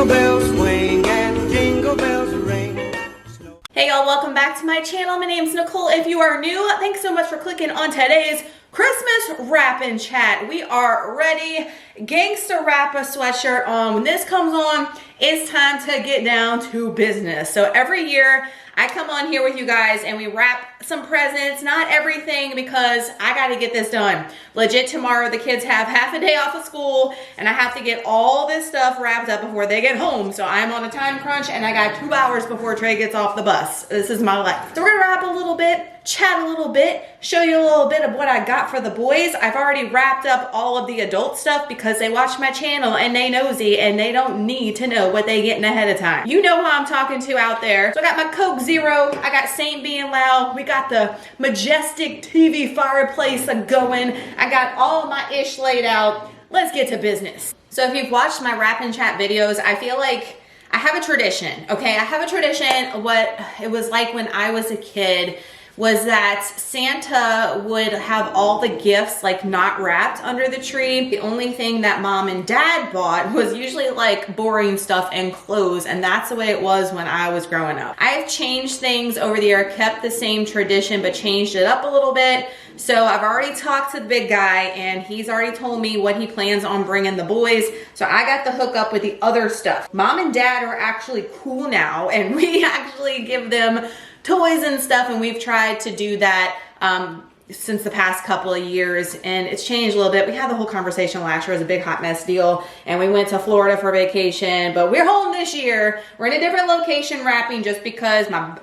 jingle bells swing and jingle bells ring. Hey y'all, welcome back to my channel. My name's Nicole. If you are new, thanks so much for clicking on today's Christmas wrapping chat. We are ready. Gangsta Rapper sweatshirt on. When this comes on, it's time to get down to business. So every year I come on here with you guys and we wrap some presents, not everything, because I got to get this done. Legit, tomorrow the kids have half a day off of school and I have to get all this stuff wrapped up before they get home. So I'm on a time crunch and I got 2 hours before Trey gets off the bus. This is my life. So we're gonna wrap a little bit, chat a little bit, show you a little bit of what I got for the boys. I've already wrapped up all of the adult stuff because they watch my channel and they nosy and they don't need to know what they getting ahead of time. You know who I'm talking to out there. So I got my Coke Zero, I got Saint Being Loud, we got the majestic TV fireplace going, I got all my ish laid out. Let's get to business. So if you've watched my wrap and chat videos, I feel like I have a tradition, okay? I have a tradition. What it was like when I was a kid was that Santa would have all the gifts like not wrapped under the tree. The only thing that mom and dad bought was usually like boring stuff and clothes, and that's the way it was when I was growing up. I've changed things over the year, kept the same tradition, but changed it up a little bit. So I've already talked to the big guy and he's already told me what he plans on bringing the boys. So I got the hookup with the other stuff. Mom and dad are actually cool now and we actually give them toys and stuff, and we've tried to do that since the past couple of years, and it's changed a little bit. We had the whole conversation last year. It was a big hot mess deal, and we went to Florida for vacation, but we're home this year. We're in a different location wrapping just because my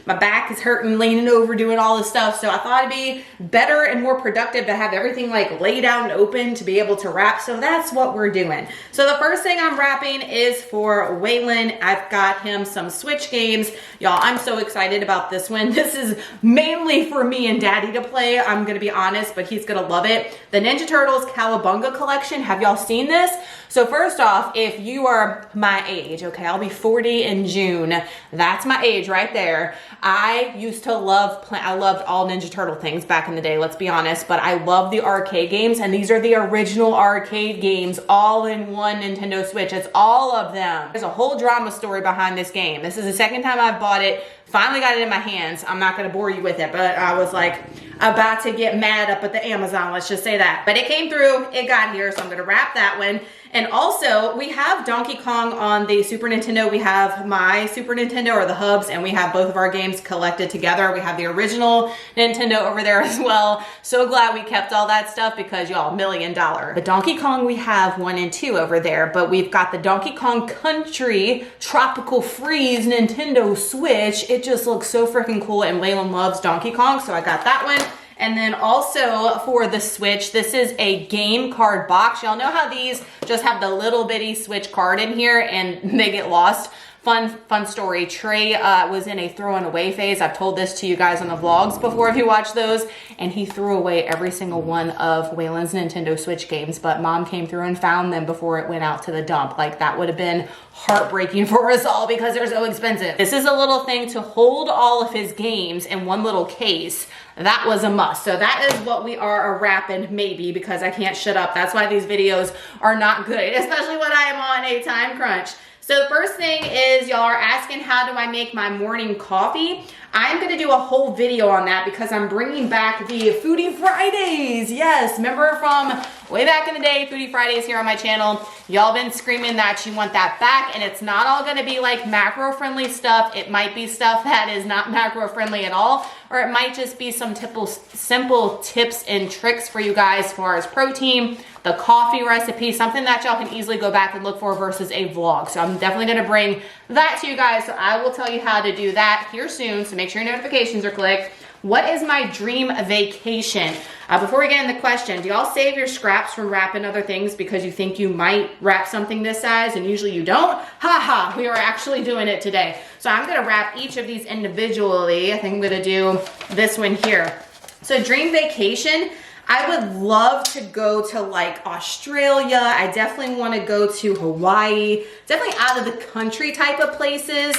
back is hurting, leaning over, doing all this stuff. So I thought it'd be better and more productive to have everything like laid out and open to be able to wrap. So that's what we're doing. So the first thing I'm wrapping is for Waylon. I've got him some Switch games. Y'all, I'm so excited about this one. This is mainly for me and daddy to play. I'm going to be honest, but he's going to love it. The Ninja Turtles Cowabunga collection. Have y'all seen this? So first off, if you are my age, okay, I'll be 40 in June. That's my age right there. I used to love, I loved all Ninja Turtle things back in the day, let's be honest, but I love the arcade games, and these are the original arcade games all in one Nintendo Switch. It's all of them. There's a whole drama story behind this game. This is the second time I've bought it. Finally got it in my hands. I'm not gonna bore you with it, but I was like about to get mad up at the Amazon, let's just say that. But it came through, it got here, so I'm gonna wrap that one. And also, we have Donkey Kong on the Super Nintendo. We have my Super Nintendo, or the hubs, and we have both of our games collected together. We have the original Nintendo over there as well. So glad we kept all that stuff because y'all, $1 million. The Donkey Kong, we have 1 and 2 over there, but we've got the Donkey Kong Country Tropical Freeze Nintendo Switch. It just looks so freaking cool, and Waylon loves Donkey Kong, so I got that one. And then also for the Switch, this is a game card box. Y'all know how these just have the little bitty Switch card in here and they get lost? Fun story. Trey was in a throwing away phase. I've told this to you guys on the vlogs before if you watch those, and he threw away every single one of Waylon's Nintendo Switch games, but mom came through and found them before it went out to the dump. Like, that would have been heartbreaking for us all because they're so expensive. This is a little thing to hold all of his games in one little case. That was a must. So that is what we are wrapping, maybe, because I can't shut up. That's why these videos are not good, especially when I am on a time crunch. So the first thing is, y'all are asking, how do I make my morning coffee? I'm gonna do a whole video on that because I'm bringing back the Foodie Fridays. Yes, remember from way back in the day, Foodie Fridays here on my channel. Y'all been screaming that you want that back, and it's not all gonna be like macro-friendly stuff. It might be stuff that is not macro-friendly at all, or it might just be some simple tips and tricks for you guys as far as protein, the coffee recipe, something that y'all can easily go back and look for versus a vlog. So I'm definitely gonna bring that to you guys. So I will tell you how to do that here soon. So make sure your notifications are clicked. What is my dream vacation? Before we get in the question, do y'all save your scraps from wrapping other things because you think you might wrap something this size and usually you don't? Haha, we are actually doing it today. So I'm gonna wrap each of these individually. I think I'm gonna do this one here. So dream vacation, I would love to go to like Australia. I definitely want to go to Hawaii, definitely out of the country type of places.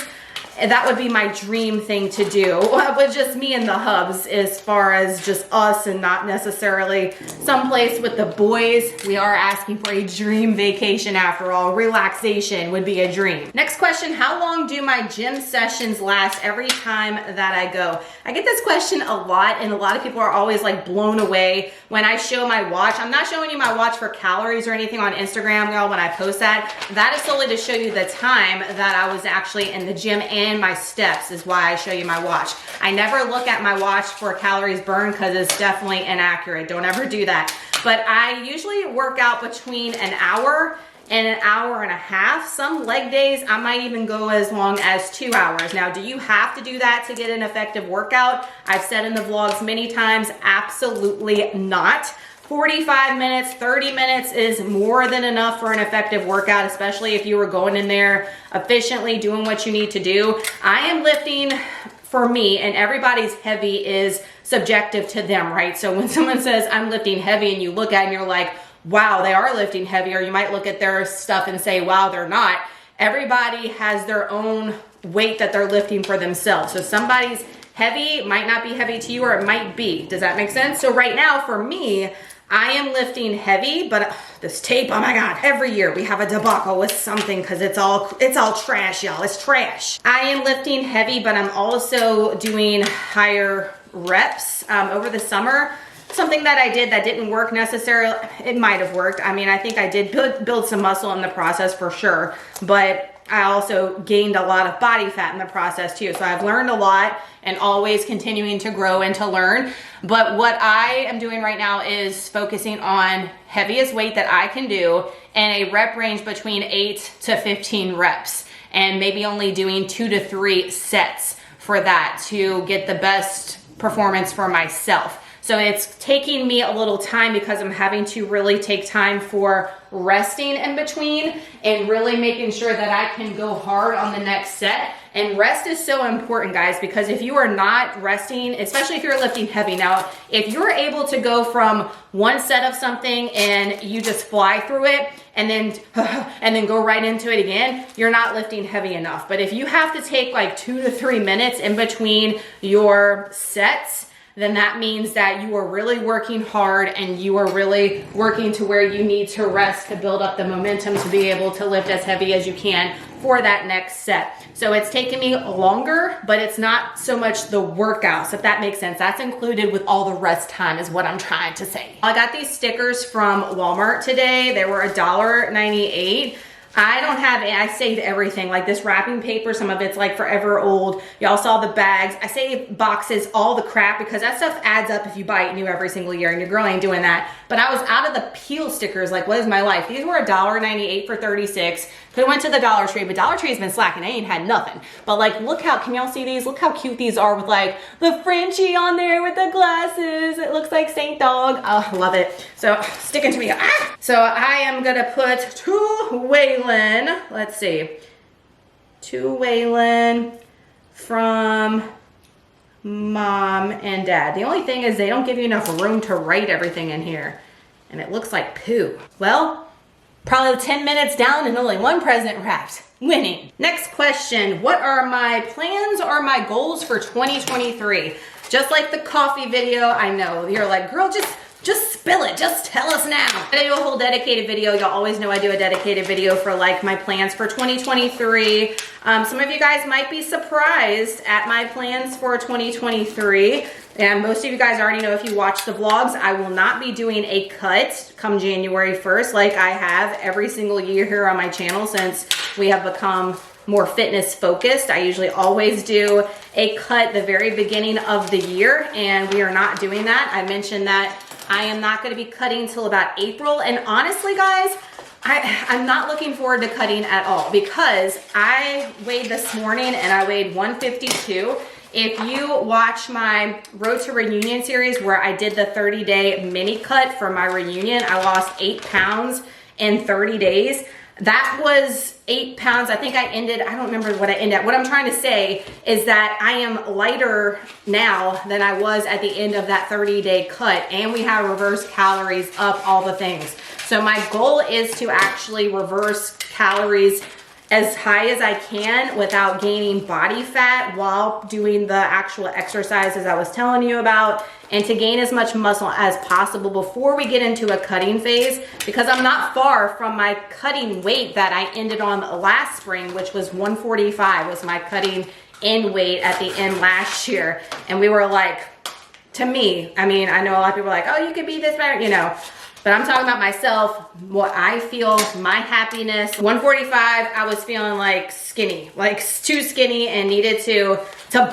that would be my dream thing to do with just me and the hubs, as far as just us and not necessarily someplace with the boys. We are asking for a dream vacation after all. Relaxation would be a dream. Next question, how long do my gym sessions last every time that I go? I get this question a lot, and a lot of people are always like blown away when I show my watch. I'm not showing you my watch for calories or anything on Instagram, y'all, when I post that. That is solely to show you the time that I was actually in the gym, and my steps is why I show you my watch. I never look at my watch for calories burned because it's definitely inaccurate. Don't ever do that. But I usually work out between an hour and an hour and a half. Some leg days, I might even go as long as 2 hours. Now, do you have to do that to get an effective workout? I've said in the vlogs many times, absolutely not. 45 minutes, 30 minutes is more than enough for an effective workout, especially if you were going in there efficiently doing what you need to do. I am lifting, for me, and everybody's heavy is subjective to them, right? So when someone says I'm lifting heavy and you look at it and you're like, wow, they are lifting heavy, or you might look at their stuff and say, wow, they're not. Everybody has their own weight that they're lifting for themselves. So somebody's heavy might not be heavy to you, or it might be. Does that make sense? So right now for me, I am lifting heavy, but this tape, oh my God, every year we have a debacle with something because it's all trash, y'all. It's trash. I am lifting heavy, but I'm also doing higher reps over the summer. Something that I did that didn't work necessarily, it might have worked. I mean, I think I did build some muscle in the process for sure, but I also gained a lot of body fat in the process too. So I've learned a lot and always continuing to grow and to learn. But what I am doing right now is focusing on heaviest weight that I can do and a rep range between 8 to 15 reps, and maybe only doing 2 to 3 sets for that to get the best performance for myself. So it's taking me a little time because I'm having to really take time for resting in between and really making sure that I can go hard on the next set. And rest is so important, guys, because if you are not resting, especially if you're lifting heavy. Now, if you're able to go from one set of something and you just fly through it and then go right into it again, you're not lifting heavy enough. But if you have to take like 2 to 3 minutes in between your sets, then that means that you are really working hard and you are really working to where you need to rest to build up the momentum to be able to lift as heavy as you can for that next set. So it's taken me longer, but it's not so much the workouts, if that makes sense. That's included with all the rest time is what I'm trying to say. I got these stickers from Walmart today. They were $1.98. I don't have it. I saved everything, like this wrapping paper. Some of it's like forever old. Y'all saw the bags. I save boxes, all the crap, because that stuff adds up if you buy it new every single year, and your girl ain't doing that. But I was out of the peel stickers. Like, what is my life? These were $1.98 for 36. Could have went to the Dollar Tree, but Dollar Tree's been slacking. They ain't had nothing. But like, look how, can y'all see these? Look how cute these are with like the Frenchie on there with the glasses. It looks like Saint Dog. Oh, love it. So sticking to me. Ah! So I am gonna put to Waylon. Let's see. To Waylon from Mom and Dad. The only thing is they don't give you enough room to write everything in here. And it looks like poo. Well, probably 10 minutes down and only one present wrapped. Winning. Next question. What are my plans or my goals for 2023? Just like the coffee video, I know you're like, girl, just spill it. Just tell us now. I'm gonna do a whole dedicated video. Y'all always know I do a dedicated video for like my plans for 2023. Some of you guys might be surprised at my plans for 2023. And most of you guys already know if you watch the vlogs, I will not be doing a cut come January 1st like I have every single year here on my channel since we have become more fitness focused. I usually always do a cut the very beginning of the year, and we are not doing that. I mentioned that I am not gonna be cutting till about April, and honestly guys, I'm not looking forward to cutting at all because I weighed this morning and I weighed 152. If you watch my Road to Reunion series where I did the 30-day mini cut for my reunion, I lost 8 pounds in 30 days. That was 8 pounds. I think I don't remember what I ended at. What I'm trying to say is that I am lighter now than I was at the end of that 30-day cut, and we have reverse calories up, all the things. So my goal is to actually reverse calories as high as I can without gaining body fat while doing the actual exercises I was telling you about, and to gain as much muscle as possible before we get into a cutting phase, because I'm not far from my cutting weight that I ended on last spring, which was 145 was my cutting in weight at the end last year. And we were like, to me, I mean, I know a lot of people are like, oh, you could be this better, you know, but I'm talking about myself, what I feel, my happiness. 145, I was feeling like skinny, like too skinny, and needed to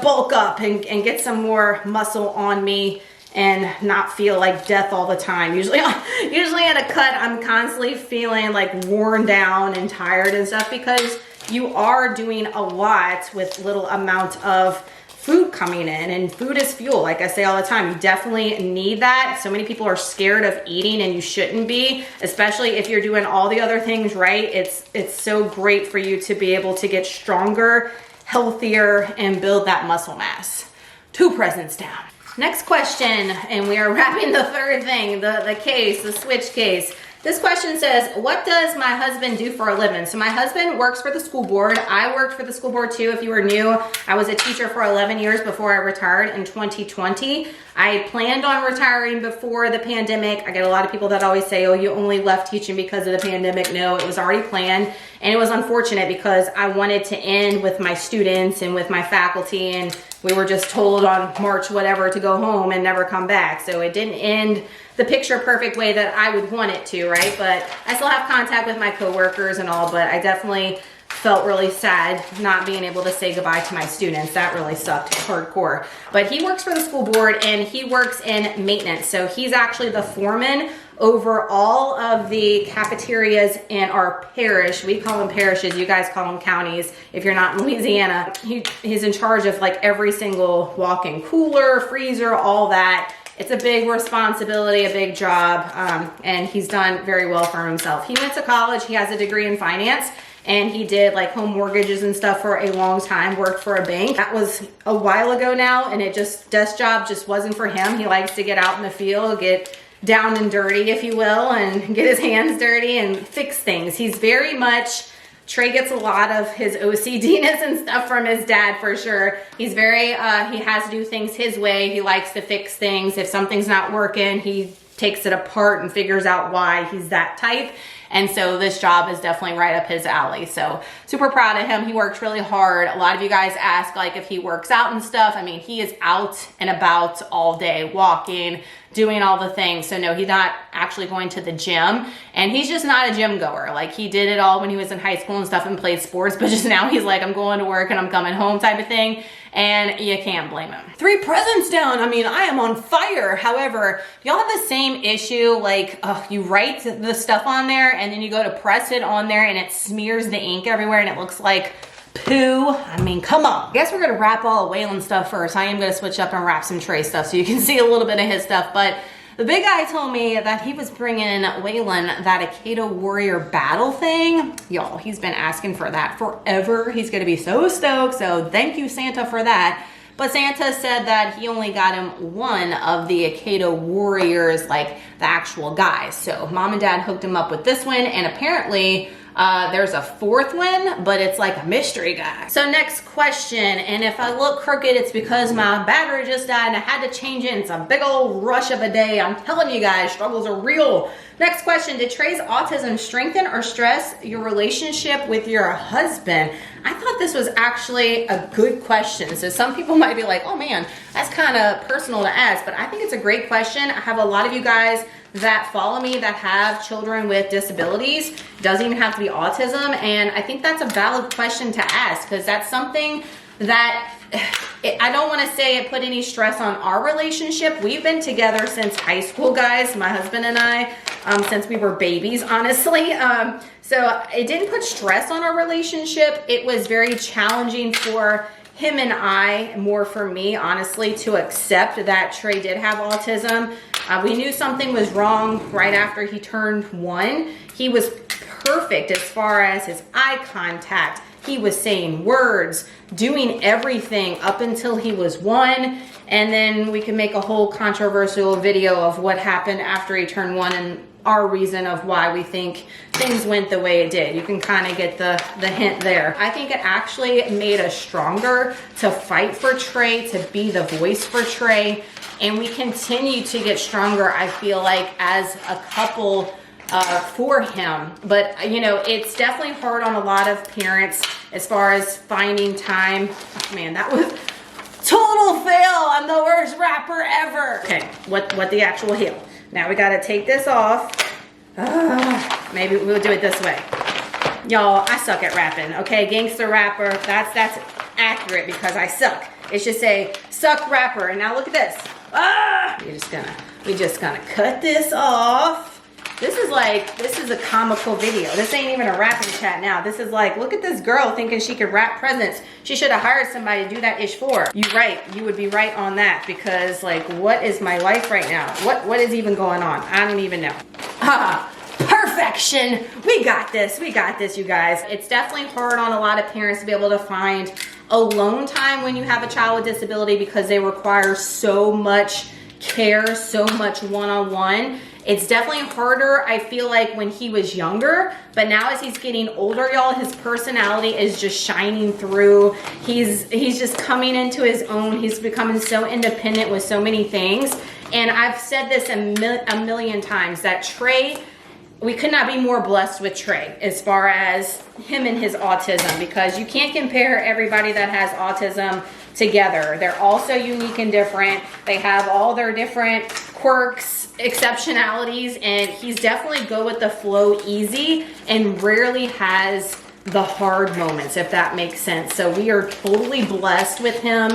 bulk up and get some more muscle on me and not feel like death all the time. Usually at a cut, I'm constantly feeling like worn down and tired and stuff, because you are doing a lot with little amount of food coming in, and food is fuel. Like I say all the time, you definitely need that. So many people are scared of eating, and you shouldn't be, especially if you're doing all the other things right. It's so great for you to be able to get stronger, healthier, and build that muscle mass. 2 presents down. Next question, and we are wrapping the third thing, the switch case. This question says, what does my husband do for a living? So my husband works for the school board. I worked for the school board too. If you were new, I was a teacher for 11 years before I retired in 2020. I planned on retiring before the pandemic. I get a lot of people that always say, oh, you only left teaching because of the pandemic. No, it was already planned. And it was unfortunate because I wanted to end with my students and with my faculty, and we were just told on March whatever to go home and never come back. So it didn't end the picture perfect way that I would want it to, right? But I still have contact with my coworkers and all, but I definitely felt really sad not being able to say goodbye to my students. That really sucked hardcore. But he works for the school board, and he works in maintenance. So he's actually the foreman over all of the cafeterias in our parish. We call them parishes, you guys call them counties if you're not in Louisiana. He's in charge of like every single walk-in cooler, freezer, all that. It's a big responsibility, a big job, and he's done very well for himself. He went to college, he has a degree in finance, and he did like home mortgages and stuff for a long time, worked for a bank. That was a while ago now, and desk job just wasn't for him. He likes to get out in the field, get down and dirty, if you will, and get his hands dirty and fix things. He's very much, Trey gets a lot of his OCDness and stuff from his dad for sure. He's very, he has to do things his way. He likes to fix things. If something's not working, he takes it apart and figures out why. He's that type. And so this job is definitely right up his alley. So super proud of him. He works really hard. A lot of you guys ask like if he works out and stuff. I mean, he is out and about all day, walking, doing all the things. So no, he's not actually going to the gym, and he's just not a gym goer. Like he did it all when he was in high school and stuff and played sports, but just now he's like, I'm going to work and I'm coming home type of thing. And you can't blame him. 3 presents down. I mean, I am on fire. However, y'all have the same issue. Like, you write the stuff on there and then you go to press it on there and it smears the ink everywhere and it looks like poo. I mean, come on. I guess we're gonna wrap all of Waylon stuff first. I am gonna switch up and wrap some Trey stuff so you can see a little bit of his stuff. But the big guy told me that he was bringing Waylon that Aikido Warrior battle thing. Y'all, he's been asking for that forever. He's gonna be so stoked. So thank you, Santa, for that. But Santa said that he only got him one of the Aikido Warriors, like the actual guys. So mom and dad hooked him up with this one, and apparently there's a 4th one, but it's like a mystery guy. So next question, and if I look crooked, it's because my battery just died and I had to change it. It's a big old rush of a day. I'm telling you guys, struggles are real. Next question, did Trey's autism strengthen or stress your relationship with your husband? I thought this was actually a good question. So some people might be like, oh man, that's kind of personal to ask, but I think it's a great question. I have a lot of you guys that follow me that have children with disabilities. Doesn't even have to be autism, and I think that's a valid question to ask, because that's something that I don't want to say it put any stress on our relationship. We've been together since high school, guys, my husband and I, since we were babies, honestly. So it didn't put stress on our relationship. It was very challenging for him and I, more for me, honestly, to accept that Trey did have autism. We knew something was wrong right after he turned 1. He was perfect as far as his eye contact. He was saying words, doing everything up until he was 1. and then we can make a whole controversial video of what happened after he turned 1 and our reason of why we think things went the way it did. You can kind of get the hint there. I think it actually made us stronger to fight for Trey, to be the voice for Trey, and we continue to get stronger, I feel like, as a couple for him. But you know, it's definitely hard on a lot of parents as far as finding time. Oh, man, that was total fail. I'm the worst rapper ever. Okay, what the actual heel? Now we gotta take this off. Maybe we'll do it this way. Y'all, I suck at rapping, okay? Gangster rapper, that's accurate because I suck. It should say suck rapper. And now look at this. We just gonna cut this off. This is a comical video. This ain't even a rapping chat now. This is like, look at this girl thinking she could rap presents. She should have hired somebody to do that ish for. You're right, you would be right on that, because like, what is my life right now? What is even going on? I don't even know. Perfection. We got this, you guys. It's definitely hard on a lot of parents to be able to find alone time when you have a child with disability, because they require so much care, so much one-on-one. It's definitely harder, I feel like, when he was younger, but now as he's getting older, y'all, his personality is just shining through. He's just coming into his own. He's becoming so independent with so many things. And I've said this a million times, that Trey, we could not be more blessed with Trey as far as him and his autism, because you can't compare everybody that has autism together. They're all so unique and different. They have all their different quirks, exceptionalities, and he's definitely go with the flow easy and rarely has the hard moments, if that makes sense. So we are totally blessed with him,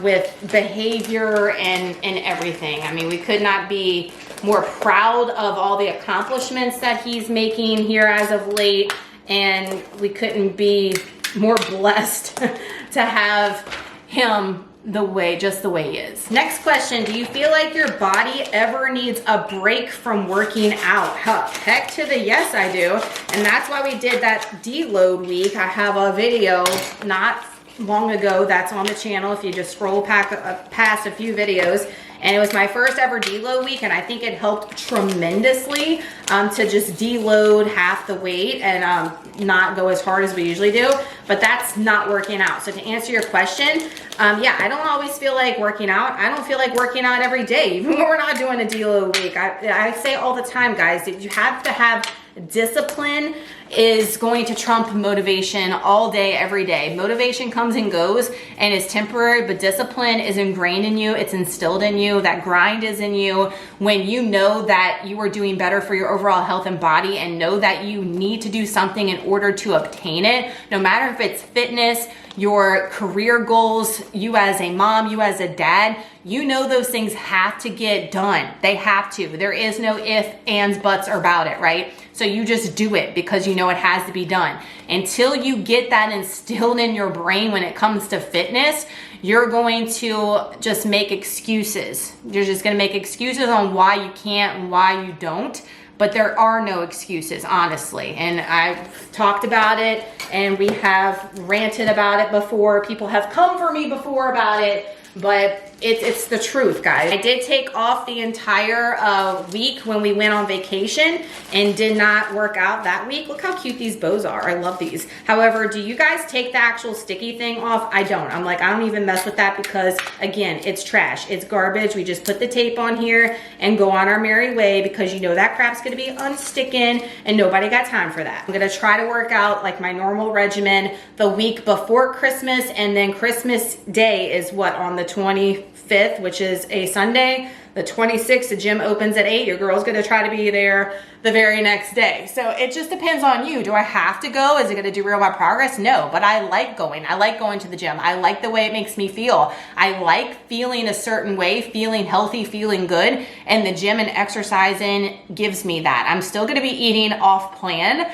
with behavior and everything. I mean, we could not be more proud of all the accomplishments that he's making here as of late, and we couldn't be more blessed to have him just the way he is. Next question, do you feel like your body ever needs a break from working out? Heck to the yes, I do. And that's why we did that deload week. I have a video not long ago that's on the channel if you just scroll past a few videos. And it was my first ever deload week, and I think it helped tremendously to just deload half the weight and not go as hard as we usually do. But that's not working out. So to answer your question, yeah, I don't always feel like working out. I don't feel like working out every day, even when we're not doing a deload week. I say all the time, guys, that you have to have discipline is going to trump motivation all day, every day. Motivation comes and goes and is temporary, but discipline is ingrained in you. It's instilled in you. That grind is in you. When you know that you are doing better for your overall health and body, and know that you need to do something in order to obtain it, no matter if it's fitness, your career goals, you as a mom, you as a dad, you know those things have to get done. They have to. There is no ifs, ands, buts about it, right? So you just do it because you know it has to be done. Until you get that instilled in your brain when it comes to fitness, you're going to just make excuses. You're just gonna make excuses on why you can't and why you don't. But there are no excuses, honestly. And I've talked about it, and we have ranted about it before. People have come for me before about it, but it's the truth, guys. I did take off the entire week when we went on vacation and did not work out that week. Look how cute these bows are. I love these. However, do you guys take the actual sticky thing off? I don't. I'm like, I don't even mess with that because, again, it's trash. It's garbage. We just put the tape on here and go on our merry way, because you know that crap's gonna be unsticking and nobody got time for that. I'm gonna try to work out like my normal regimen the week before Christmas, and then Christmas Day is what, on the 25th, which is a Sunday. The 26th, the gym opens at 8. Your girl's gonna try to be there the very next day. So it just depends on you. Do I have to go? Is it gonna derail my progress? No, but I like going. I like going to the gym. I like the way it makes me feel. I like feeling a certain way, feeling healthy, feeling good, and the gym and exercising gives me that. I'm still gonna be eating off plan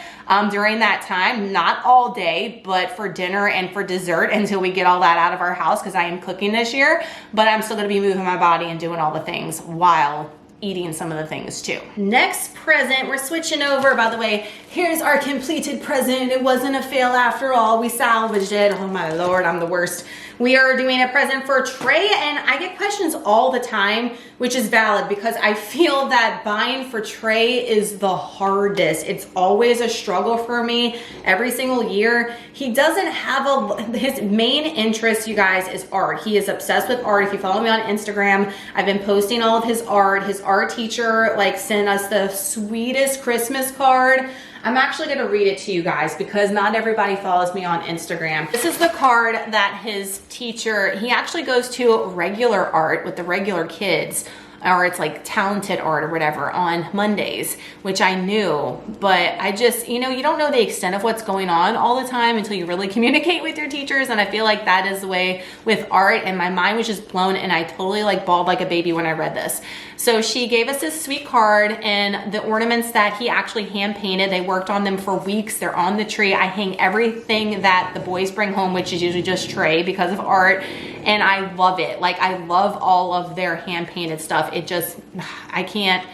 during that time, not all day, but for dinner and for dessert until we get all that out of our house, because I am cooking this year, but I'm still gonna be moving my body and doing all the things while eating some of the things too. Next present, we're switching over. By the way, here's our completed present. It wasn't a fail after all. We salvaged it. Oh my Lord, I'm the worst We are doing a present for Trey, and I get questions all the time, which is valid because I feel that buying for Trey is the hardest. It's always a struggle for me every single year. He doesn't have his main interest, you guys, is art. He is obsessed with art. If you follow me on Instagram, I've been posting all of his art. His art teacher like sent us the sweetest Christmas card. I'm actually gonna read it to you guys because not everybody follows me on Instagram. This is the card that his teacher, he actually goes to regular art with the regular kids, or it's like talented art or whatever on Mondays, which I knew, but I just, you know, you don't know the extent of what's going on all the time until you really communicate with your teachers. And I feel like that is the way with art, and my mind was just blown and I totally like bawled like a baby when I read this. So she gave us this sweet card, and the ornaments that he actually hand painted, they worked on them for weeks. They're on the tree. I hang everything that the boys bring home, which is usually just Trey because of art. And I love it. Like, I love all of their hand painted stuff. It just, I can't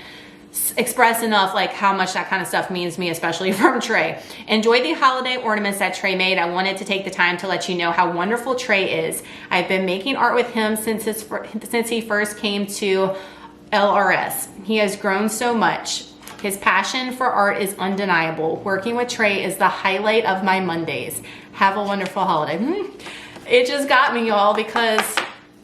express enough like how much that kind of stuff means to me, especially from Trey. Enjoy the holiday ornaments that Trey made. I wanted to take the time to let you know how wonderful Trey is. I've been making art with him since he first came to LRS. He has grown so much. His passion for art is undeniable. Working with Trey is the highlight of my Mondays. Have a wonderful holiday. It just got me, y'all, because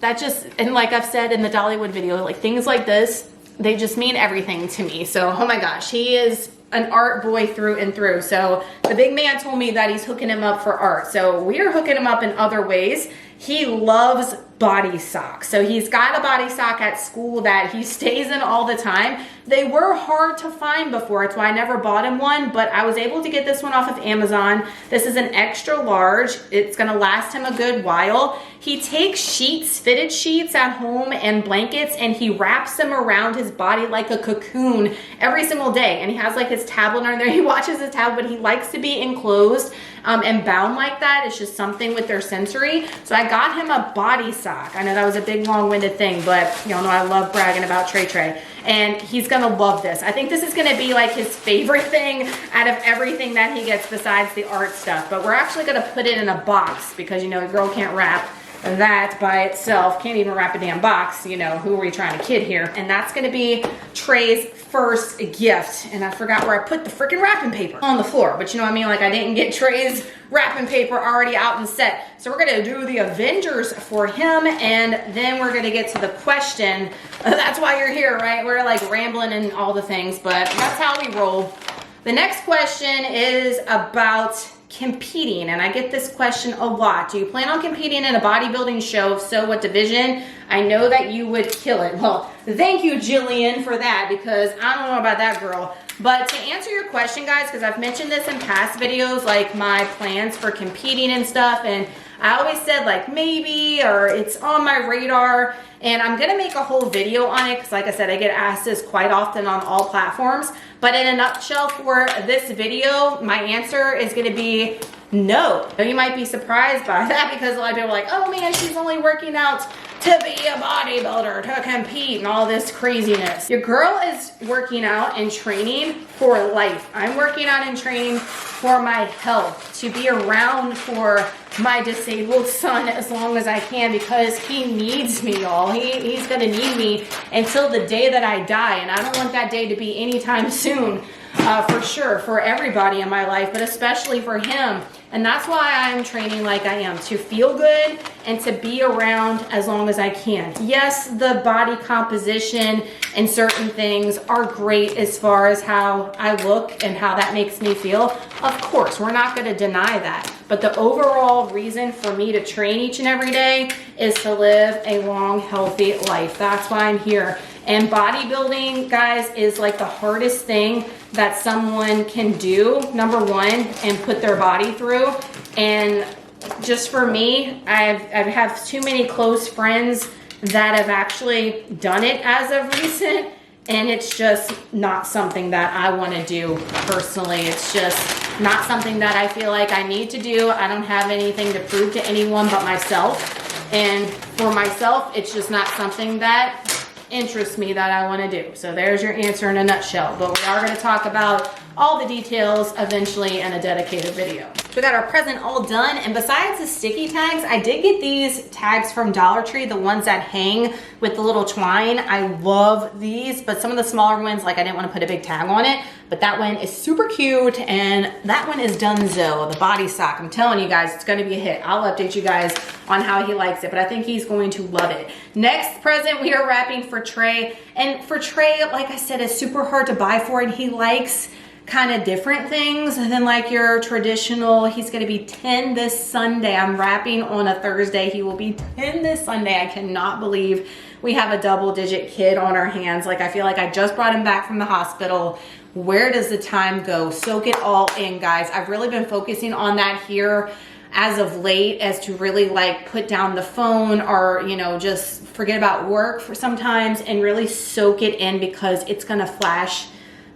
that just, and like I've said in the Dollywood video, like things like this, they just mean everything to me. So, oh my gosh, he is an art boy through and through. So the big man told me that he's hooking him up for art. So we are hooking him up in other ways. He loves body socks. So he's got a body sock at school that he stays in all the time. They were hard to find before. It's why I never bought him one, but I was able to get this one off of Amazon. This is an extra large. It's gonna last him a good while. He takes sheets, fitted sheets at home and blankets, and he wraps them around his body like a cocoon every single day. And he has like his tablet on there. He watches his tablet, but he likes to be enclosed and bound like that. It's just something with their sensory. So I got him a body sock. I know that was a big long-winded thing, but y'all know I love bragging about Trey. And he's gonna love this. I think this is gonna be like his favorite thing out of everything that he gets besides the art stuff. But we're actually gonna put it in a box because, you know, a girl can't wrap that by itself. Can't even wrap a damn box. You know, who are we trying to kid here? And that's gonna be Trey's first gift. And I forgot where I put the freaking wrapping paper on the floor. But you know what I mean? Like, I didn't get Trey's wrapping paper already out and set. So we're gonna do the Avengers for him, and then we're gonna get to the question. That's why you're here, right? We're like rambling and all the things, but that's how we roll. The next question is about competing, and I get this question a lot. Do you plan on competing in a bodybuilding show? If so, what division? I know that you would kill it. Well, thank you, Jillian, for that, because I don't know about that girl. But to answer your question, guys, because I've mentioned this in past videos, like my plans for competing and stuff, and I always said like maybe, or it's on my radar, and I'm gonna make a whole video on it because like I said, I get asked this quite often on all platforms. But in a nutshell for this video, my answer is gonna be no. Now, you might be surprised by that because a lot of people are like, oh man, she's only working out to be a bodybuilder, to compete, and all this craziness. Your girl is working out and training for life. I'm working out and training for my health, to be around for my disabled son as long as I can, because he needs me, y'all. He's gonna need me until the day that I die, and I don't want that day to be anytime soon. For sure, for everybody in my life, but especially for him. And that's why I'm training like I am, to feel good and to be around as long as I can. Yes, the body composition and certain things are great as far as how I look and how that makes me feel. Of course, we're not gonna deny that. But the overall reason for me to train each and every day is to live a long, healthy life. That's why I'm here. And bodybuilding, guys, is like the hardest thing that someone can do, number one, and put their body through. And just for me, I have too many close friends that have actually done it as of recent, and it's just not something that I want to do personally. It's just not something that I feel like I need to do. I don't have anything to prove to anyone but myself. And for myself, it's just not something that interests me that I want to do. So there's your answer in a nutshell. But we are going to talk about all the details eventually in a dedicated video. We got our present all done, and besides the sticky tags, I did get these tags from Dollar Tree, the ones that hang with the little twine. I love these, but some of the smaller ones, like I didn't want to put a big tag on it, but that one is super cute, and that one is donezo, the body sock. I'm telling you guys, it's gonna be a hit. I'll update you guys on how he likes it, but I think he's going to love it. Next present we are wrapping for Trey, and for Trey, like I said, it's super hard to buy for, and he likes kind of different things than like your traditional. He's gonna be 10 this Sunday. I'm wrapping on a Thursday. He will be 10 this Sunday. I cannot believe we have a double-digit kid on our hands. Like, I feel like I just brought him back from the hospital. Where does the time go? Soak it all in, guys. I've really been focusing on that here as of late, as to really like put down the phone, or, you know, just forget about work for sometimes and really soak it in, because it's gonna flash,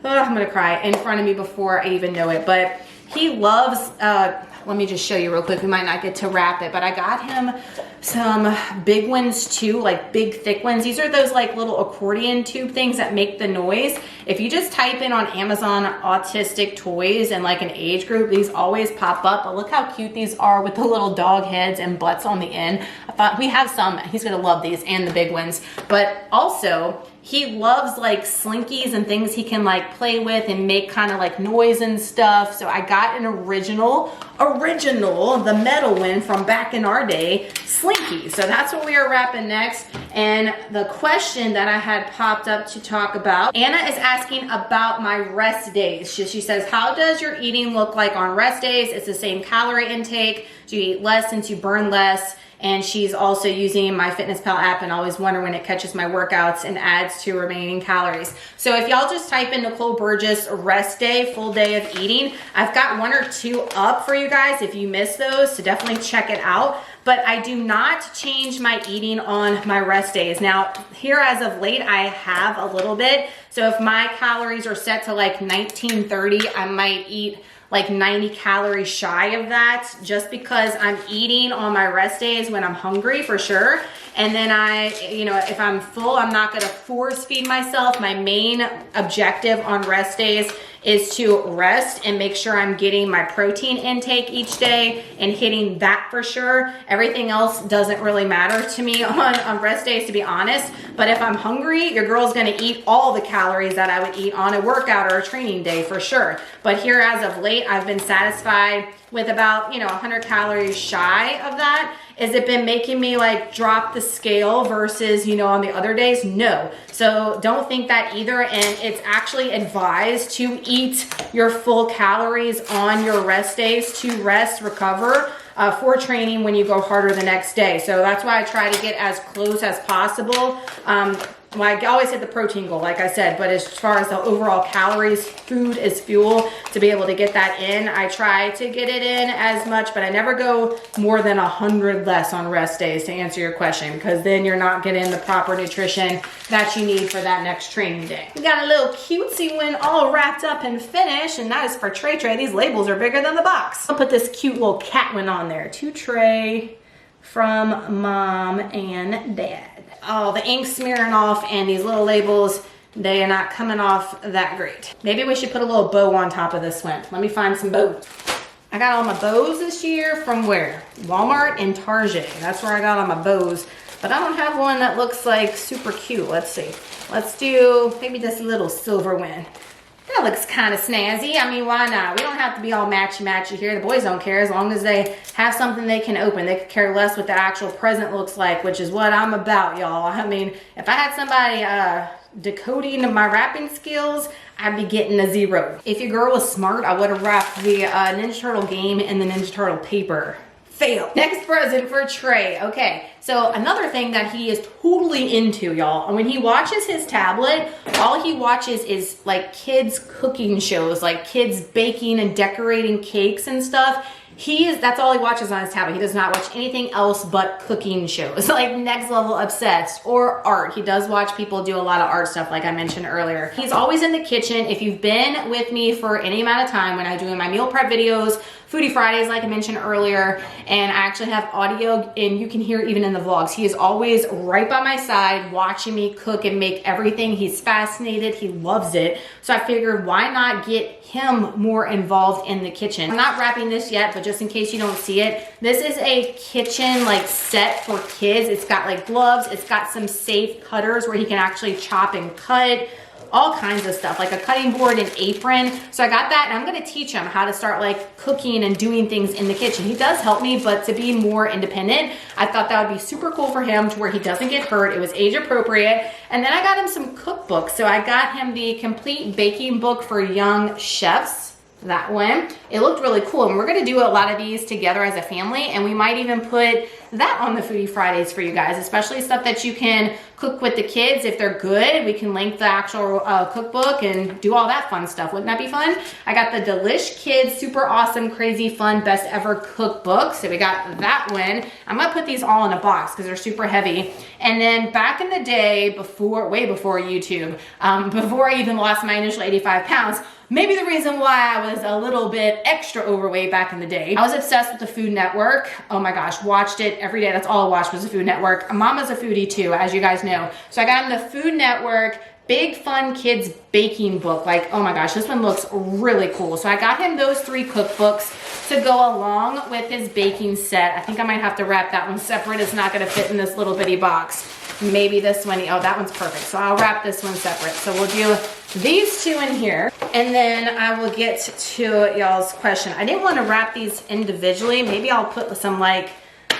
oh, I'm gonna cry, in front of me before I even know it. But he loves, let me just show you real quick. We might not get to wrap it, but I got him some big ones too, like big thick ones. These are those like little accordion tube things that make the noise. If you just type in on Amazon autistic toys and like an age group, these always pop up. But look how cute these are with the little dog heads and butts on the end. I thought we have some, he's gonna love these and the big ones. But also, he loves like slinkies and things he can like play with and make kind of like noise and stuff. So I got an original, the metal one from back in our day, slinky. So that's what we are wrapping next. And the question that I had popped up to talk about, Anna is asking about my rest days. She says, how does your eating look like on rest days? It's the same calorie intake. Do you eat less since you burn less? And she's also using my MyFitnessPal app and always wonder when it catches my workouts and adds to remaining calories. So if y'all just type in Nicole Burgess rest day, full day of eating, I've got 1 or 2 up for you guys if you missed those, so definitely check it out. But I do not change my eating on my rest days. Now, here as of late, I have a little bit. So if my calories are set to like 1930, I might eat like 90 calories shy of that, just because I'm eating on my rest days when I'm hungry for sure. And then if I'm full, I'm not gonna force feed myself. My main objective on rest days is to rest and make sure I'm getting my protein intake each day and hitting that for sure. Everything else doesn't really matter to me on rest days, to be honest. But if I'm hungry, your girl's gonna eat all the calories that I would eat on a workout or a training day for sure. But here as of late, I've been satisfied with about 100 calories shy of that. Has it been making me like drop the scale versus on the other days? No. So don't think that either. And it's actually advised to eat your full calories on your rest days, to rest, recover for training when you go harder the next day. So that's why I try to get as close as possible. Well, I always hit the protein goal, like I said, but as far as the overall calories, food is fuel, to be able to get that in, I try to get it in as much, but I never go more than 100 less on rest days, to answer your question, because then you're not getting the proper nutrition that you need for that next training day. We got a little cutesy one all wrapped up and finished, and that is for Trey. These labels are bigger than the box. I'll put this cute little cat one on there. To Trey from Mom and Dad. Oh, the ink smearing off, and these little labels, they are not coming off that great. Maybe we should put a little bow on top of this one. Let me find some bows. I got all my bows this year from where? Walmart and Target. That's where I got all my bows. But I don't have one that looks like super cute. Let's see. Let's do maybe this little silver one. That looks kind of snazzy. I mean, why not? We don't have to be all matchy-matchy here. The boys don't care as long as they have something they can open. They could care less what the actual present looks like, which is what I'm about, y'all. I mean, if I had somebody decoding my wrapping skills, I'd be getting a 0. If your girl was smart, I would have wrapped the Ninja Turtle game in the Ninja Turtle paper. Fail. Next present for Trey. Okay, so another thing that he is totally into, y'all. When he watches his tablet, all he watches is like kids cooking shows, like kids baking and decorating cakes and stuff. That's all he watches on his tablet. He does not watch anything else but cooking shows, like next level obsessed, or art. He does watch people do a lot of art stuff, like I mentioned earlier. He's always in the kitchen. If you've been with me for any amount of time when I'm doing my meal prep videos, Foodie Fridays, like I mentioned earlier, and I actually have audio, and you can hear even in the vlogs. He is always right by my side watching me cook and make everything. He's fascinated. He loves it. So I figured, why not get him more involved in the kitchen? I'm not wrapping this yet, but just in case you don't see it, this is a kitchen like set for kids. It's got like gloves. It's got some safe cutters where he can actually chop and cut. All kinds of stuff, like a cutting board and apron. So I got that, and I'm gonna teach him how to start like cooking and doing things in the kitchen. He does help me, but to be more independent, I thought that would be super cool for him to where he doesn't get hurt. It was age appropriate. And then I got him some cookbooks. So I got him the Complete Baking Book for Young Chefs. That one, it looked really cool, and we're gonna do a lot of these together as a family, and we might even put that on the Foodie Fridays for you guys, especially stuff that you can cook with the kids. If they're good, we can link the actual cookbook and do all that fun stuff. Wouldn't that be fun? I got the Delish Kids Super Awesome Crazy Fun Best Ever Cookbook, so we got that one. I'm gonna put these all in a box because they're super heavy. And then back in the day, way before YouTube, before I even lost my initial 85 pounds, maybe the reason why I was a little bit extra overweight back in the day, I was obsessed with the Food Network. Oh my gosh, watched it every day. That's all I watched was the Food Network. Mama's a foodie too, as you guys know. So I got in the Food Network Big Fun Kids Baking Book. Like, oh my gosh, this one looks really cool. So I got him those 3 cookbooks to go along with his baking set. I think I might have to wrap that one separate. It's not gonna fit in this little bitty box. Maybe this one, oh, that one's perfect. So I'll wrap this one separate. So we'll do these 2 in here, and then I will get to y'all's question. I didn't want to wrap these individually. Maybe I'll put some like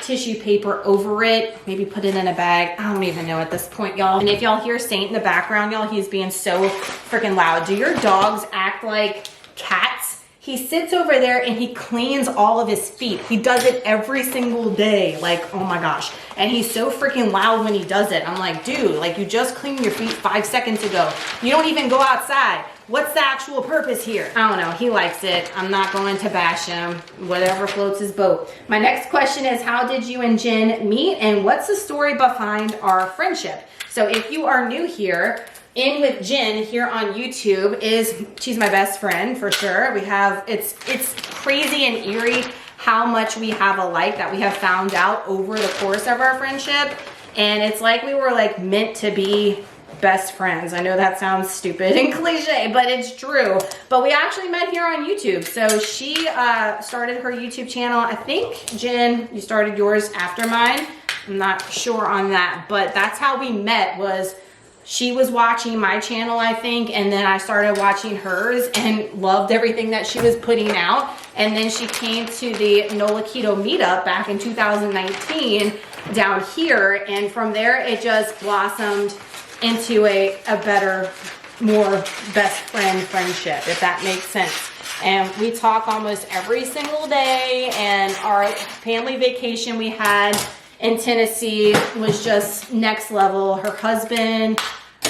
tissue paper over it, maybe put it in a bag. I don't even know at this point, y'all. And if y'all hear Saint in the background, y'all, he's being so freaking loud. Do your dogs act like cats? He sits over there and he cleans all of his feet. He does it every single day. Like, oh my gosh. And he's so freaking loud when he does it. I'm like, dude, like, you just cleaned your feet 5 seconds ago. You don't even go outside. What's the actual purpose here? I don't know. He likes it. I'm not going to bash him. Whatever floats his boat. My next question is, how did you and Jen meet, and what's the story behind our friendship? So if you are new here, In with Jen here on YouTube she's my best friend for sure. We have, it's crazy and eerie how much we have alike that we have found out over the course of our friendship. And it's like we were like meant to be best friends. I know that sounds stupid and cliche, but it's true. But we actually met here on YouTube. So she started her YouTube channel. I think, Jen, you started yours after mine. I'm not sure on that, but that's how we met. Was she was watching my channel, I think, and then I started watching hers and loved everything that she was putting out. And then she came to the NOLA Keto meetup back in 2019 down here, and from there it just blossomed into a better, more best friend friendship, if that makes sense. And we talk almost every single day, and our family vacation we had in Tennessee was just next level. Her husband,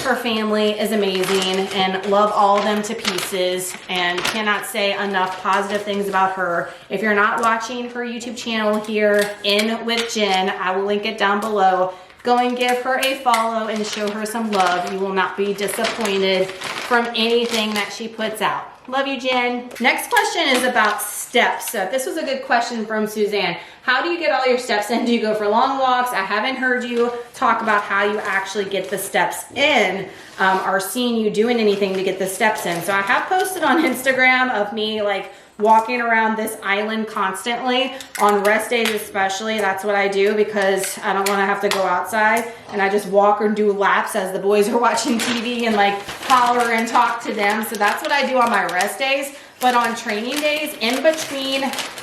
her family is amazing, and love all of them to pieces, and cannot say enough positive things about her. If you're not watching her YouTube channel here, In with Jen, I will link it down below. Go and give her a follow and show her some love. You will not be disappointed from anything that she puts out. Love you, Jen. Next question is about steps. So this was a good question from Suzanne. How do you get all your steps in? Do you go for long walks? I haven't heard you talk about how you actually get the steps in, or seen you doing anything to get the steps in. So I have posted on Instagram of me like walking around this island constantly on rest days, especially. That's what I do because I don't want to have to go outside, and I just walk or do laps as the boys are watching TV and like holler and talk to them. So that's what I do on my rest days. But on training days, in between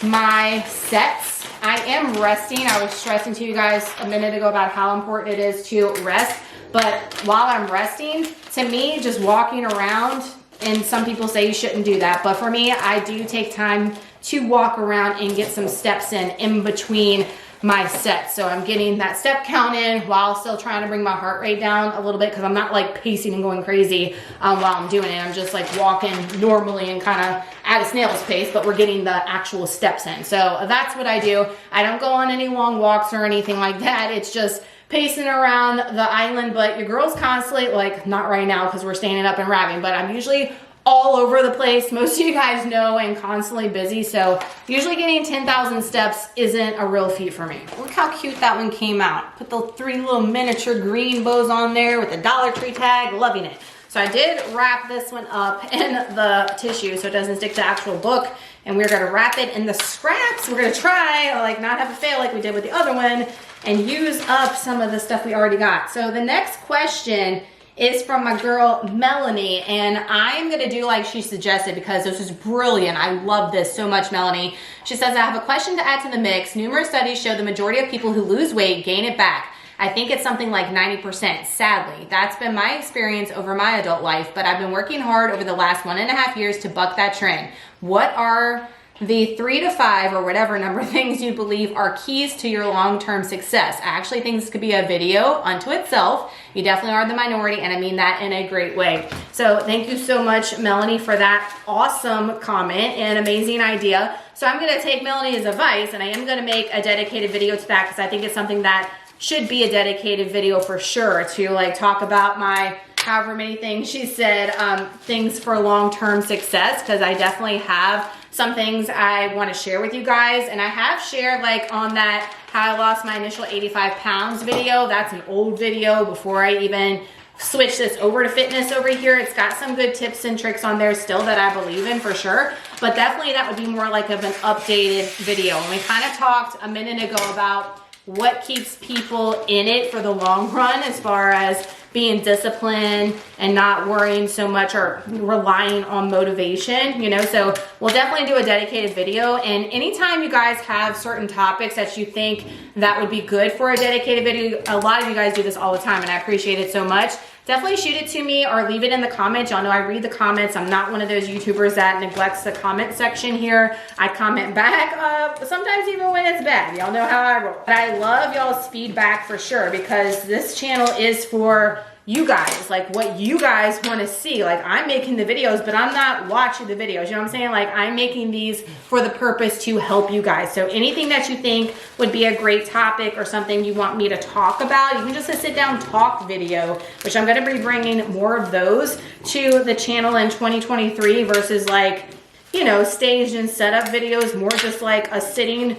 my sets, I am resting. I was stressing to you guys a minute ago about how important it is to rest. But while I'm resting, to me, just walking around, and some people say you shouldn't do that, but for me, I do take time to walk around and get some steps in between my sets. So I'm getting that step count in while still trying to bring my heart rate down a little bit, because I'm not like pacing and going crazy while I'm doing it. I'm just like walking normally and kind of at a snail's pace, but we're getting the actual steps in. So that's what I do. I don't go on any long walks or anything like that. It's just pacing around the island. But your girl's constantly, like, not right now because we're standing up and rapping, but I'm usually all over the place. Most of you guys know I'm constantly busy, so usually getting 10,000 steps isn't a real feat for me. Look how cute that one came out. Put the 3 little miniature green bows on there with the Dollar Tree tag, loving it. So I did wrap this one up in the tissue so it doesn't stick to the actual book, and we're gonna wrap it in the scraps. We're gonna try, like, not have a fail like we did with the other one and use up some of the stuff we already got. So the next question is from my girl Melanie, and I'm gonna do like she suggested because this is brilliant. I love this so much, Melanie. She says, I have a question to add to the mix. Numerous studies show the majority of people who lose weight gain it back. I think it's something like 90%, sadly. That's been my experience over my adult life, but I've been working hard over the last 1.5 years to buck that trend. What are the 3 to 5 or whatever number of things you believe are keys to your long-term success? I actually think this could be a video unto itself. You definitely are the minority, and I mean that in a great way. So thank you so much, Melanie, for that awesome comment and amazing idea. So I'm gonna take Melanie's advice, and I am gonna make a dedicated video to that because I think it's something that should be a dedicated video for sure, to like talk about my however many things she said, things for long-term success, because I definitely have some things I want to share with you guys. And I have shared like on that how I lost my initial 85 pounds video. That's an old video before I even switch this over to fitness over here. It's got some good tips and tricks on there still that I believe in for sure, but definitely that would be more like of an updated video. And we kind of talked a minute ago about what keeps people in it for the long run as far as being disciplined and not worrying so much or relying on motivation, you know. So we'll definitely do a dedicated video, and anytime you guys have certain topics that you think that would be good for a dedicated video, a lot of you guys do this all the time and I appreciate it so much. Definitely shoot it to me or leave it in the comments. Y'all know I read the comments. I'm not one of those YouTubers that neglects the comment section here. I comment back, sometimes even when it's bad. Y'all know how I roll. But I love y'all's feedback for sure, because this channel is for you guys, like what you guys want to see. Like, I'm making the videos, but I'm not watching the videos. You know what I'm saying? Like, I'm making these for the purpose to help you guys. So anything that you think would be a great topic or something you want me to talk about, you can just a sit down talk video, which I'm going to be bringing more of those to the channel in 2023 versus like, you know, staged and setup videos, more just like a sitting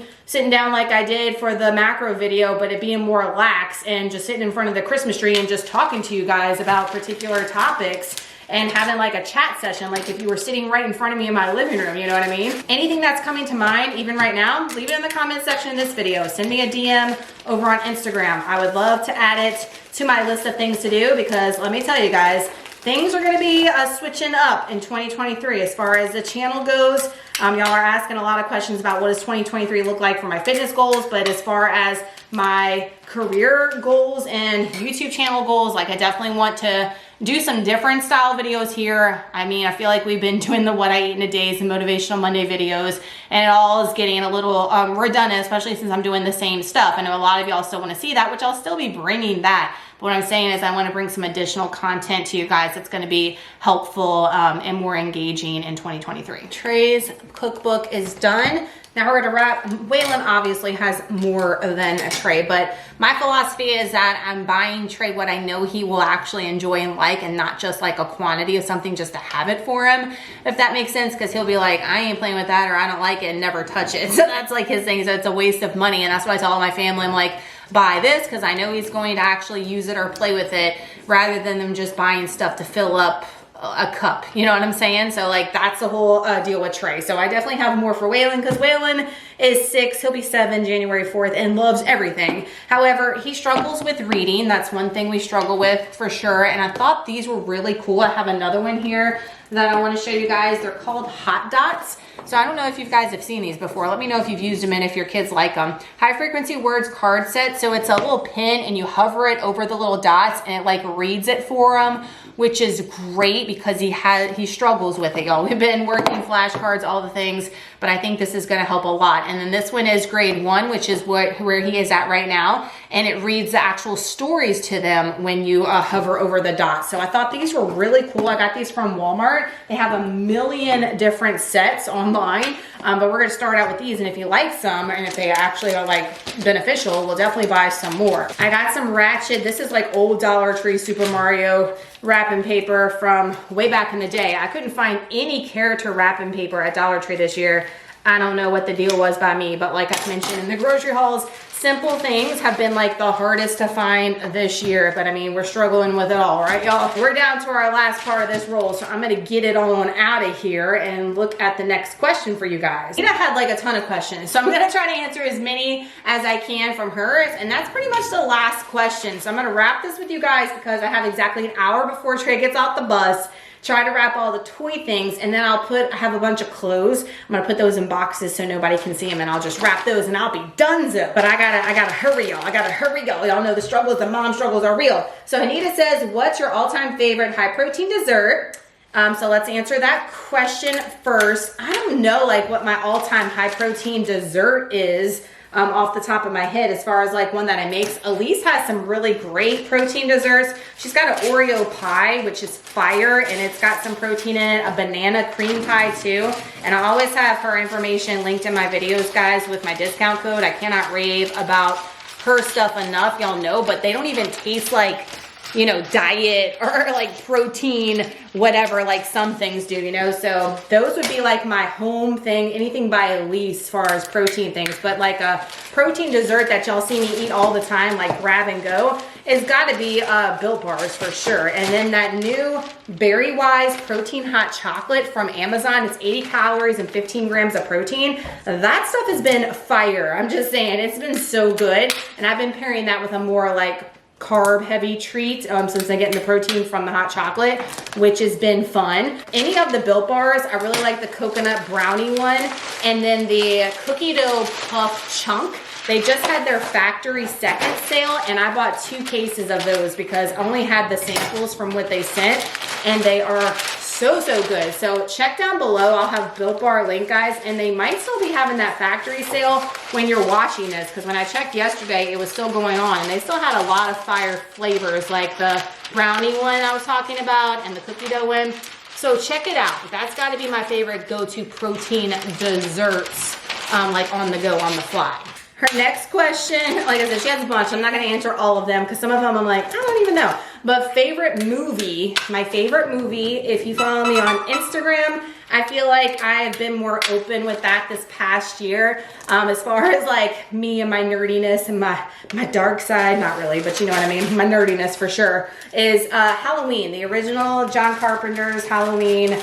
down like I did for the macro video, but it being more lax and just sitting in front of the Christmas tree and just talking to you guys about particular topics and having like a chat session, like if you were sitting right in front of me in my living room, you know what I mean? Anything that's coming to mind, even right now, leave it in the comment section of this video. Send me a DM over on Instagram. I would love to add it to my list of things to do, because let me tell you guys, things are going to be switching up in 2023 as far as the channel goes. Y'all are asking a lot of questions about what does 2023 look like for my fitness goals, but as far as my career goals and YouTube channel goals, like I definitely want to do some different style videos here. I mean, I feel like we've been doing the what I eat in a days and motivational Monday videos, and it all is getting a little redundant, especially since I'm doing the same stuff. I know a lot of y'all still want to see that, which I'll still be bringing that. But what I'm saying is I want to bring some additional content to you guys that's going to be helpful and more engaging in 2023. Trey's cookbook is done. Now we're gonna wrap. Waylon obviously has more than a Trey, but my philosophy is that I'm buying Trey what I know he will actually enjoy and like, and not just like a quantity of something just to have it for him, if that makes sense, because he'll be like, I ain't playing with that, or I don't like it, and never touch it. So that's like his thing, so it's a waste of money, and that's why I tell all my family, I'm like, buy this, because I know he's going to actually use it or play with it, rather than them just buying stuff to fill up a cup, you know what I'm saying? So like that's the whole deal with Trey. So I definitely have more for Waylon, because Waylon is 6, he'll be 7 January 4th and loves everything. However, he struggles with reading. That's one thing we struggle with for sure. And I thought these were really cool. I have another one here that I want to show you guys. They're called Hot Dots. So I don't know if you guys have seen these before. Let me know if you've used them and if your kids like them. High frequency words card set. So it's a little pin and you hover it over the little dots and it like reads it for them, which is great because he struggles with it, y'all. We've been working flashcards, all the things, but I think this is gonna help a lot. dot. And then this one is grade 1, which is where he is at right now. And it reads the actual stories to them when you hover over the dot. So I thought these were really cool. I got these from Walmart. They have a million different sets online, but we're gonna start out with these. And if you like some, and if they actually are like beneficial, we'll definitely buy some more. I got some Ratchet. This is like old Dollar Tree Super Mario wrapping paper from way back in the day. I couldn't find any character wrapping paper at Dollar Tree this year. I don't know what the deal was by me, but like I mentioned in the grocery hauls, simple things have been like the hardest to find this year, but I mean, we're struggling with it all, right, y'all? We're down to our last part of this roll, so I'm gonna get it on out of here and look at the next question for you guys. I had like a ton of questions, so I'm gonna try to answer as many as I can from hers, and that's pretty much the last question. So I'm gonna wrap this with you guys because I have exactly an hour before Trey gets off the bus. Try to wrap all the toy things, and then I have a bunch of clothes. I'm gonna put those in boxes so nobody can see them, and I'll just wrap those and I'll be donezo. But I gotta hurry, y'all. I gotta hurry, y'all. Y'all know the struggles, the mom struggles are real. So Anita says, what's your all-time favorite high protein dessert? So let's answer that question first. I don't know like what my all-time high protein dessert is. Off the top of my head, as far as like one that I make. Elise has some really great protein desserts. She's got an Oreo pie, which is fire, and it's got some protein in it, a banana cream pie too. And I always have her information linked in my videos, guys, with my discount code. I cannot rave about her stuff enough, y'all know, but they don't even taste like, you know, diet or like protein, whatever, like some things do, you know? So those would be like my home thing, anything by Elise as far as protein things. But like a protein dessert that y'all see me eat all the time, like grab and go, is gotta be Built Bars for sure. And then that new Bariwise protein hot chocolate from Amazon, it's 80 calories and 15 grams of protein. That stuff has been fire. I'm just saying, it's been so good. And I've been pairing that with a more like carb heavy treat since I'm getting the protein from the hot chocolate, which has been fun. Any of the Built Bars, I really like the coconut brownie one, and then the cookie dough puff chunk. They just had their factory second sale, and I bought 2 cases of those because I only had the samples from what they sent, and they are so good. So check down below. I'll have Built Bar link, guys, and they might still be having that factory sale when you're watching this, because when I checked yesterday, it was still going on, and they still had a lot of fire flavors, like the brownie one I was talking about and the cookie dough one. So check it out. That's got to be my favorite go-to protein desserts, like on the go, on the fly. Her next question, like I said, she has a bunch. I'm not going to answer all of them because some of them I'm like, I don't even know. But favorite movie, my favorite movie, if you follow me on Instagram, I feel like I've been more open with that this past year. As far as like me and my nerdiness and my dark side, not really, but you know what I mean, my nerdiness for sure, is Halloween. The original John Carpenter's Halloween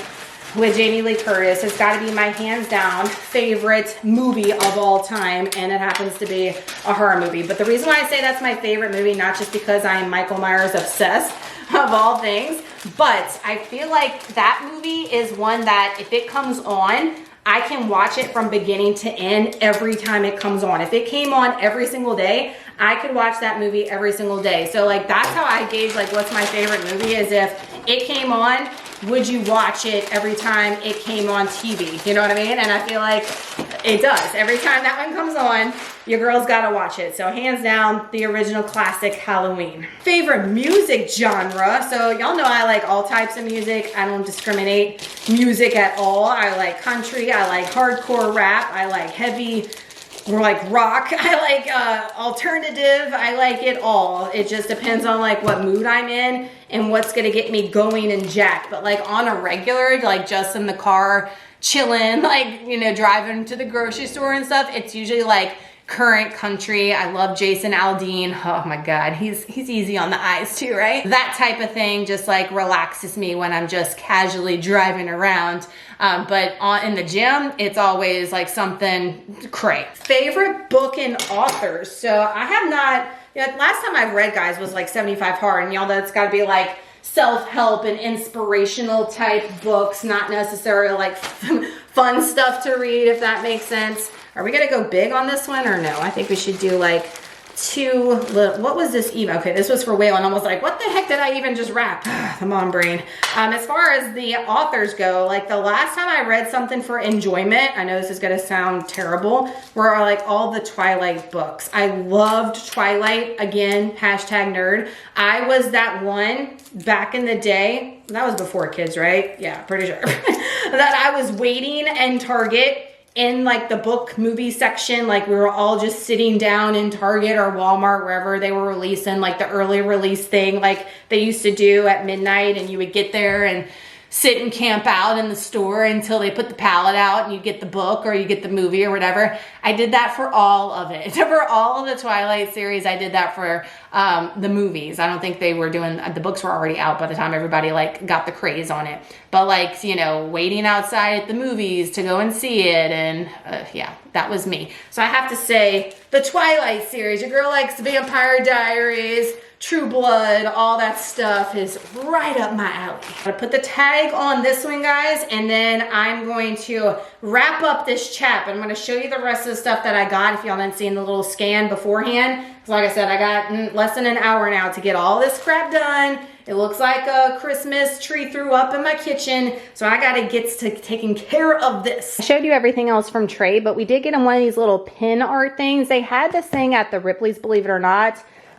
with Jamie Lee Curtis has got to be my hands down favorite movie of all time, and it happens to be a horror movie. But the reason why I say that's my favorite movie, not just because I'm Michael Myers obsessed of all things, but I feel like that movie is one that if it comes on, I can watch it from beginning to end every time it comes on. If it came on every single day, I could watch that movie every single day. So like that's how I gauge like what's my favorite movie, is if it came on, would you watch it every time it came on TV? You know what I mean? And I feel like it does. Every time that one comes on, your girl's gotta watch it. So hands down, the original classic Halloween. Favorite music genre. So y'all know I like all types of music. I don't discriminate music at all. I like country, I like hardcore rap, I like heavy, or like rock, I like alternative, I like it all. It just depends on like what mood I'm in and what's gonna get me going and jacked. But like on a regular, like just in the car, chilling, like, you know, driving to the grocery store and stuff, it's usually like current country. I love Jason Aldean. Oh my God, he's easy on the eyes too, right? That type of thing just like relaxes me when I'm just casually driving around. But in the gym, it's always like something cray. Favorite book and authors. So I have not, you know, last time I read, guys, was like 75 Hard, and y'all know it's gotta be like self-help and inspirational type books, not necessarily like fun stuff to read, if that makes sense. Are we gonna go big on this one or no? I think we should do like to, what was this email? Okay, this was for Waylon. I was like, what the heck did I even just wrap? The mom brain. As far as the authors go, like the last time I read something for enjoyment, I know this is gonna sound terrible, were like all the Twilight books. I loved Twilight, again, hashtag nerd. I was that one back in the day, that was before kids, right? Yeah, pretty sure. That I was waiting in Target in like the book movie section, like we were all just sitting down in Target or Walmart, wherever they were releasing like the early release thing like they used to do at midnight, and you would get there and sit and camp out in the store until they put the pallet out and you get the book or you get the movie or whatever. I did that for all of it. For all of the Twilight series, I did that for the movies. I don't think they were doing, the books were already out by the time everybody like got the craze on it. But like, you know, waiting outside at the movies to go and see it, and yeah, that was me. So I have to say, the Twilight series, your girl likes Vampire Diaries, True Blood, all that stuff is right up my alley. I'm gonna put the tag on this one, guys, and then I'm going to wrap up this chap. I'm gonna show you the rest of the stuff that I got if y'all didn't see in the little scan beforehand. So like I said, I got less than an hour now to get all this crap done. It looks like a Christmas tree threw up in my kitchen, so I gotta get to taking care of this. I showed you everything else from Trey, but we did get him one of these little pin art things. They had this thing at the Ripley's, believe it or not,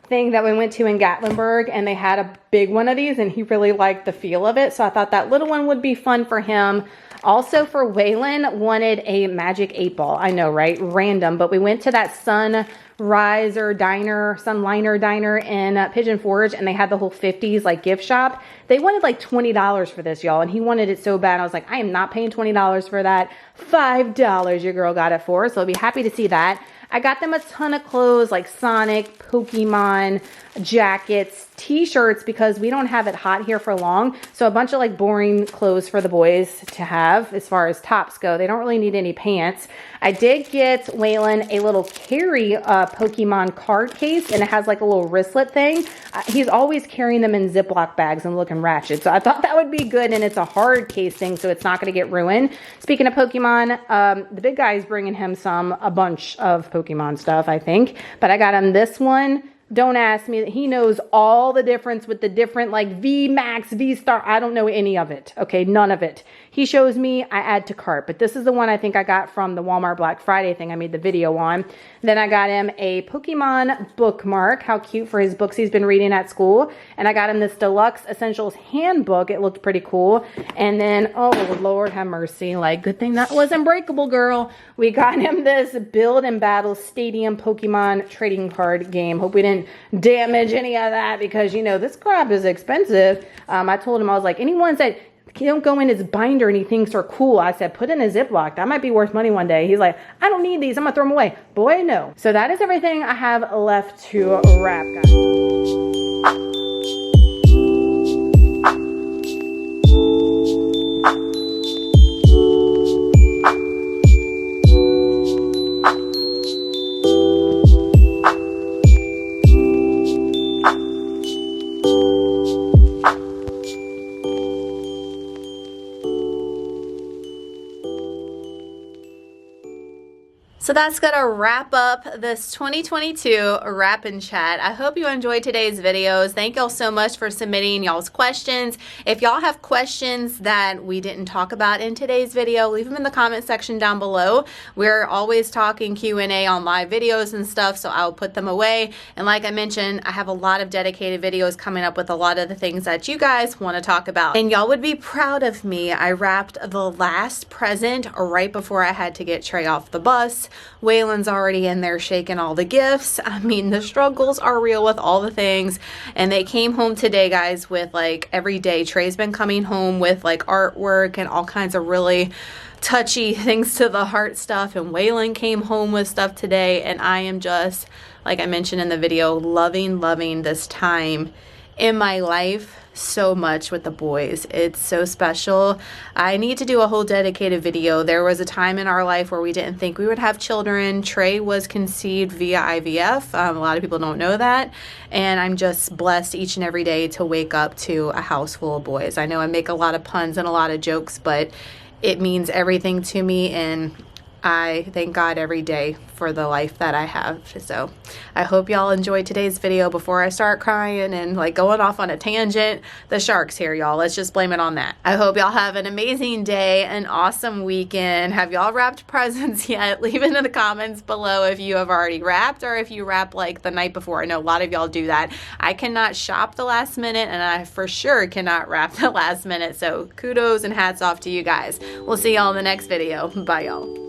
thing that we went to in Gatlinburg, and they had a big one of these and he really liked the feel of it, so I thought that little one would be fun for him. Also for Waylon, wanted a magic 8-ball. I know, right? Random, but we went to that Sunliner Diner in Pigeon Forge, and they had the whole 50s like gift shop. They wanted like $20 for this, y'all, and he wanted it so bad. I was like, I am not paying $20 for that. $5 your girl got it for, so I'll be happy to see that. I got them a ton of clothes like Sonic, Pokemon, jackets, t-shirts, because we don't have it hot here for long. So a bunch of like boring clothes for the boys to have as far as tops go. They don't really need any pants. I did get Waylon a little carry Pokemon card case, and it has like a little wristlet thing. He's always carrying them in Ziploc bags and looking ratchet. So I thought that would be good, and it's a hard casing, so it's not going to get ruined. Speaking of Pokemon, the big guy is bringing him a bunch of Pokemon stuff, I think. But I got him this one. Don't ask me. He knows all the difference with the different like V Max, V Star. I don't know any of it. Okay, none of it. He shows me, I add to cart. But this is the one I think I got from the Walmart Black Friday thing I made the video on. Then I got him a Pokemon bookmark. How cute, for his books he's been reading at school. And I got him this Deluxe Essentials Handbook. It looked pretty cool. And then, oh Lord have mercy, like good thing that wasn't breakable, girl. We got him this Build and Battle Stadium Pokemon trading card game. Hope we didn't damage any of that, because you know this crap is expensive. I told him, I was like, any ones that don't go in his binder and he thinks are cool, I said put in a Ziploc, that might be worth money one day. He's like, I don't need these, I'm gonna throw them away. Boy, no. So that is everything I have left to wrap, guys. So that's gonna wrap up this 2022 Wrap and Chat. I hope you enjoyed today's videos. Thank y'all so much for submitting y'all's questions. If y'all have questions that we didn't talk about in today's video, leave them in the comment section down below. We're always talking Q&A on live videos and stuff, so I'll put them away. And like I mentioned, I have a lot of dedicated videos coming up with a lot of the things that you guys want to talk about. And y'all would be proud of me. I wrapped the last present right before I had to get Trey off the bus. Waylon's already in there shaking all the gifts. I mean, the struggles are real with all the things. And they came home today, guys, with like every day. Trey's been coming home with like artwork and all kinds of really touchy things to the heart stuff. And Waylon came home with stuff today. And I am just, like I mentioned in the video, loving this time in my life so much with the boys. It's so special. I need to do a whole dedicated video. There was a time in our life where we didn't think we would have children. Trey was conceived via IVF. A lot of people don't know that. And I'm just blessed each and every day to wake up to a house full of boys. I know I make a lot of puns and a lot of jokes, but it means everything to me. And I thank God every day for the life that I have. So I hope y'all enjoyed today's video. Before I start crying and like going off on a tangent, the sharks here, y'all. Let's just blame it on that. I hope y'all have an amazing day, an awesome weekend. Have y'all wrapped presents yet? Leave it in the comments below if you have already wrapped or if you wrap like the night before. I know a lot of y'all do that. I cannot shop the last minute, and I for sure cannot wrap the last minute. So kudos and hats off to you guys. We'll see y'all in the next video. Bye, y'all.